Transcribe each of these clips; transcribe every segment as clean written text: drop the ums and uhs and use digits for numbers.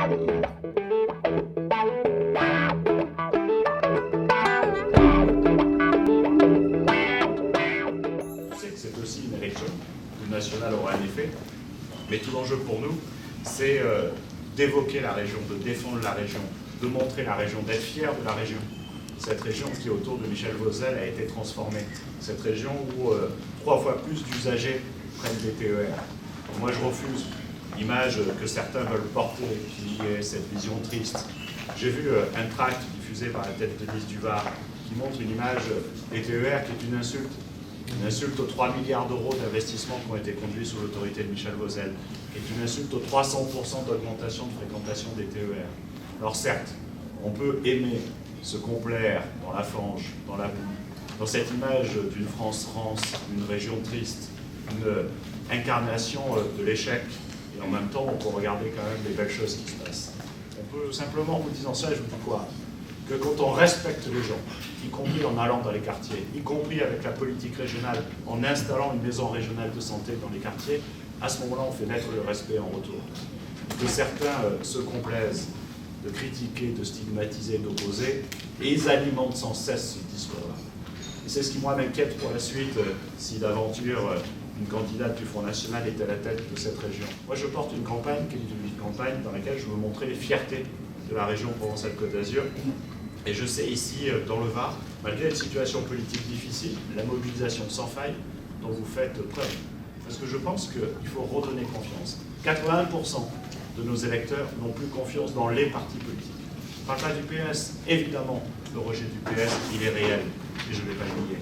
C'est aussi une élection. Le national aura un effet. Mais tout l'enjeu pour nous, c'est d'évoquer la région, de défendre la région, de montrer la région, d'être fier de la région. Cette région qui, autour de Michel Vauzel, a été transformée. Cette région où 3 fois plus d'usagers prennent des TER. Moi, je refuse l'image que certains veulent porter, qui est cette vision triste. J'ai vu un tract diffusé par la tête de liste du Var qui montre une image des TER qui est une insulte. Une insulte aux 3 milliards d'euros d'investissement qui ont été conduits sous l'autorité de Michel Vauzel, qui est une insulte aux 300% d'augmentation de fréquentation des TER. Alors certes, on peut aimer se complaire dans la fange, dans la boue, dans cette image d'une France-France, d'une région triste, une incarnation de l'échec, et en même temps on peut regarder quand même les belles choses qui se passent. On peut simplement, en vous disant ça, je vous dis quoi ? Que quand on respecte les gens, y compris en allant dans les quartiers, y compris avec la politique régionale, en installant une maison régionale de santé dans les quartiers, à ce moment-là, on fait naître le respect en retour. Que certains se complaisent de critiquer, de stigmatiser, d'opposer, et ils alimentent sans cesse ce discours-là. Et c'est ce qui, moi, m'inquiète pour la suite, si d'aventure une candidate du Front National est à la tête de cette région. Moi, je porte une campagne qui est une campagne dans laquelle je veux montrer les fiertés de la région Provence-Alpes-Côte d'Azur. Et je sais ici, dans le Var, malgré une situation politique difficile, la mobilisation sans faille dont vous faites preuve. Parce que je pense qu'il faut redonner confiance. 81% de nos électeurs n'ont plus confiance dans les partis politiques. Je ne parle pas du PS. Évidemment, le rejet du PS, il est réel, et je ne vais pas le nier.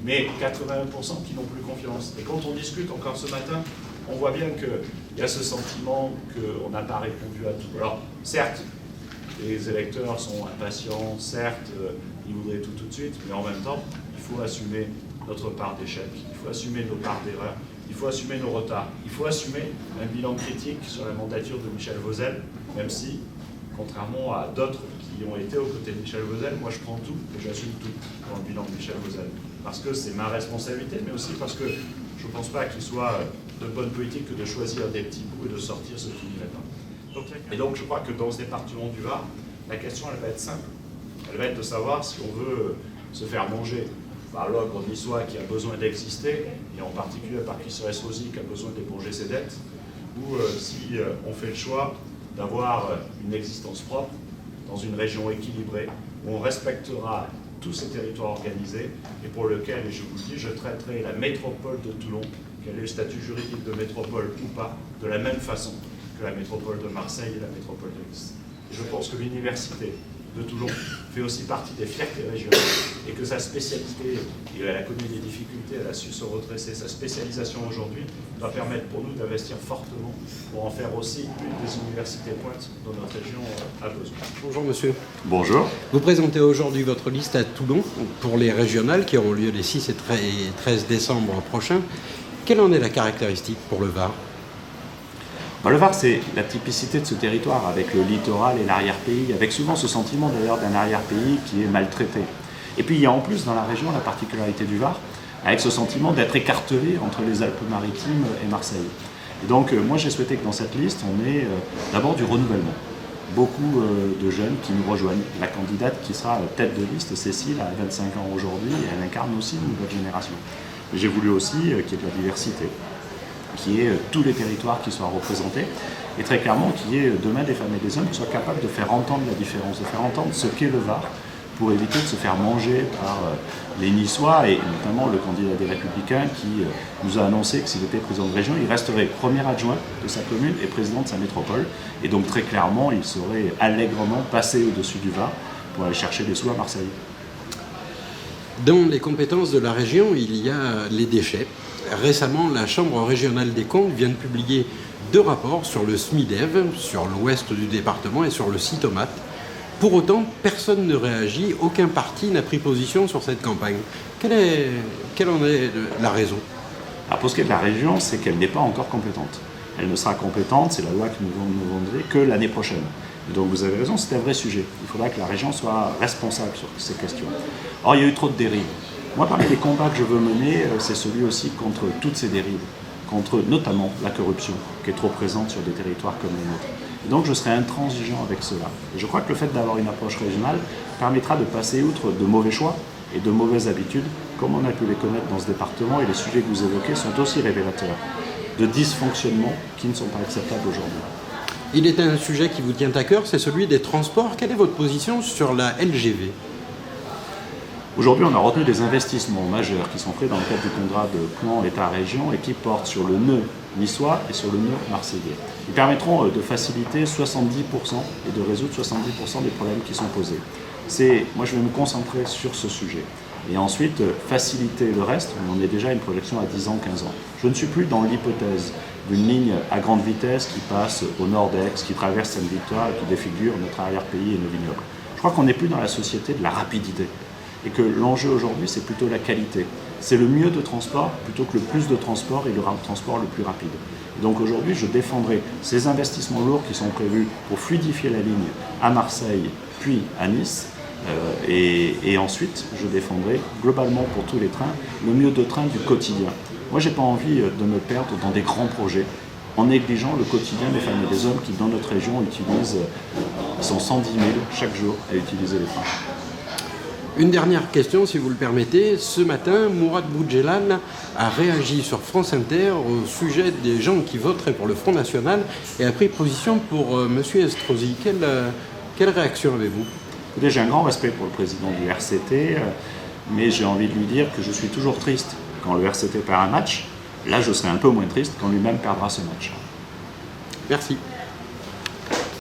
Mais 81% qui n'ont plus confiance. Et quand on discute encore ce matin, on voit bien qu'il y a ce sentiment qu'on n'a pas répondu à tout. Alors, certes, les électeurs sont impatients, certes, ils voudraient tout de suite, mais en même temps, il faut assumer notre part d'échec, il faut assumer nos parts d'erreur, il faut assumer nos retards, il faut assumer un bilan critique sur la mandature de Michel Vauzel, même si, contrairement à d'autres qui ont été aux côtés de Michel Vauzel, moi je prends tout et j'assume tout dans le bilan de Michel Vauzel. Parce que c'est ma responsabilité, mais aussi parce que je ne pense pas qu'il soit de bonne politique que de choisir des petits bouts et de sortir ce qui n'irait pas. Et donc je crois que dans ce département du Var, la question elle va être simple. Elle va être de savoir si on veut se faire manger par l'ogre niçois qui a besoin d'exister, et en particulier par Christophe qui a besoin d'éponger ses dettes, ou si on fait le choix d'avoir une existence propre dans une région équilibrée, où on respectera tous ces territoires organisés, et pour lequel, et je vous le dis, je traiterai la métropole de Toulon, qu'elle ait le statut juridique de métropole ou pas, de la même façon que la métropole de Marseille et la métropole de Nice. Je pense que l'université de Toulon fait aussi partie des fiertés régionales et que sa spécialité, et elle a connu des difficultés, elle a su se redresser, sa spécialisation aujourd'hui doit permettre pour nous d'investir fortement pour en faire aussi une des universités pointes dont notre région a besoin. Bonjour monsieur. Bonjour. Vous présentez aujourd'hui votre liste à Toulon pour les régionales qui auront lieu les 6 et 13 décembre prochains. Quelle en est la caractéristique pour le Var ? Le Var, c'est la typicité de ce territoire, avec le littoral et l'arrière-pays, avec souvent ce sentiment d'ailleurs d'un arrière-pays qui est maltraité. Et puis il y a en plus dans la région la particularité du Var, avec ce sentiment d'être écartelé entre les Alpes-Maritimes et Marseille. Et donc moi j'ai souhaité que dans cette liste, on ait d'abord du renouvellement. Beaucoup de jeunes qui nous rejoignent. La candidate qui sera tête de liste, Cécile, a 25 ans aujourd'hui, et elle incarne aussi une nouvelle génération. J'ai voulu aussi qu'il y ait de la diversité, qu'il y ait tous les territoires qui soient représentés, et très clairement qu'il y ait demain des femmes et des hommes qui soient capables de faire entendre la différence, de faire entendre ce qu'est le Var, pour éviter de se faire manger par les Niçois, et notamment le candidat des Républicains qui nous a annoncé que s'il était président de région, il resterait premier adjoint de sa commune et président de sa métropole, et donc très clairement il serait allègrement passé au-dessus du Var pour aller chercher des sous à Marseille. Dans les compétences de la région, il y a les déchets. Récemment, la Chambre régionale des comptes vient de publier 2 rapports sur le SMIDEV, sur l'ouest du département et sur le Cytomate. Pour autant, personne ne réagit, aucun parti n'a pris position sur cette campagne. Quelle en est la raison ? Alors pour ce qui est de la région, c'est qu'elle n'est pas encore compétente. Elle ne sera compétente, c'est la loi que nous vendrons que l'année prochaine. Et donc vous avez raison, c'est un vrai sujet. Il faudra que la région soit responsable sur ces questions. Or, il y a eu trop de dérives. Moi, parmi les combats que je veux mener, c'est celui aussi contre toutes ces dérives, contre notamment la corruption, qui est trop présente sur des territoires comme les nôtres. Et donc je serai intransigeant avec cela. Et je crois que le fait d'avoir une approche régionale permettra de passer outre de mauvais choix et de mauvaises habitudes, comme on a pu les connaître dans ce département, et les sujets que vous évoquez sont aussi révélateurs de dysfonctionnements qui ne sont pas acceptables aujourd'hui. Il est un sujet qui vous tient à cœur, c'est celui des transports. Quelle est votre position sur la LGV ? Aujourd'hui, on a retenu des investissements majeurs qui sont faits dans le cadre du contrat de plan État-région et qui portent sur le nœud niçois et sur le nœud marseillais. Ils permettront de faciliter 70% et de résoudre 70% des problèmes qui sont posés. Moi, je vais me concentrer sur ce sujet. Et ensuite, faciliter le reste, on en est déjà à une projection à 10 ans, 15 ans. Je ne suis plus dans l'hypothèse d'une ligne à grande vitesse qui passe au nord d'Aix, qui traverse Sainte-Victoire et qui défigure notre arrière-pays et nos vignobles. Je crois qu'on n'est plus dans la société de la rapidité. Et que l'enjeu aujourd'hui, c'est plutôt la qualité. C'est le mieux de transport plutôt que le plus de transport et le transport le plus rapide. Et donc aujourd'hui, je défendrai ces investissements lourds qui sont prévus pour fluidifier la ligne à Marseille, puis à Nice. Et ensuite, je défendrai globalement pour tous les trains le mieux de train du quotidien. Moi, je n'ai pas envie de me perdre dans des grands projets en négligeant le quotidien des femmes et des hommes qui, dans notre région, sont 110 000 chaque jour à utiliser les trains. Une dernière question, si vous le permettez. Ce matin, Mourad Boudjelal a réagi sur France Inter au sujet des gens qui voteraient pour le Front National et a pris position pour M. Estrosi. Quelle réaction avez-vous ? Écoutez, j'ai un grand respect pour le président du RCT, mais j'ai envie de lui dire que je suis toujours triste quand le RCT perd un match. Là, je serai un peu moins triste quand lui-même perdra ce match. Merci.